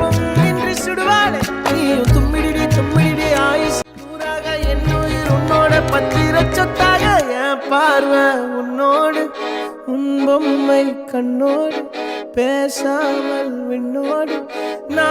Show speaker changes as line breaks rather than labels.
வெப்பம் இன்றி சுடுவாளே நீயும் தும்மிடி தும்மிடி ஆயுஷ் நூறாக என்னுயிர் உன்னோட பத்திர சொத்தாக என் பார்வை உன்னோடு உன் பொம்மை கண்ணோடு பேசாமல் விண்ணோடு நான்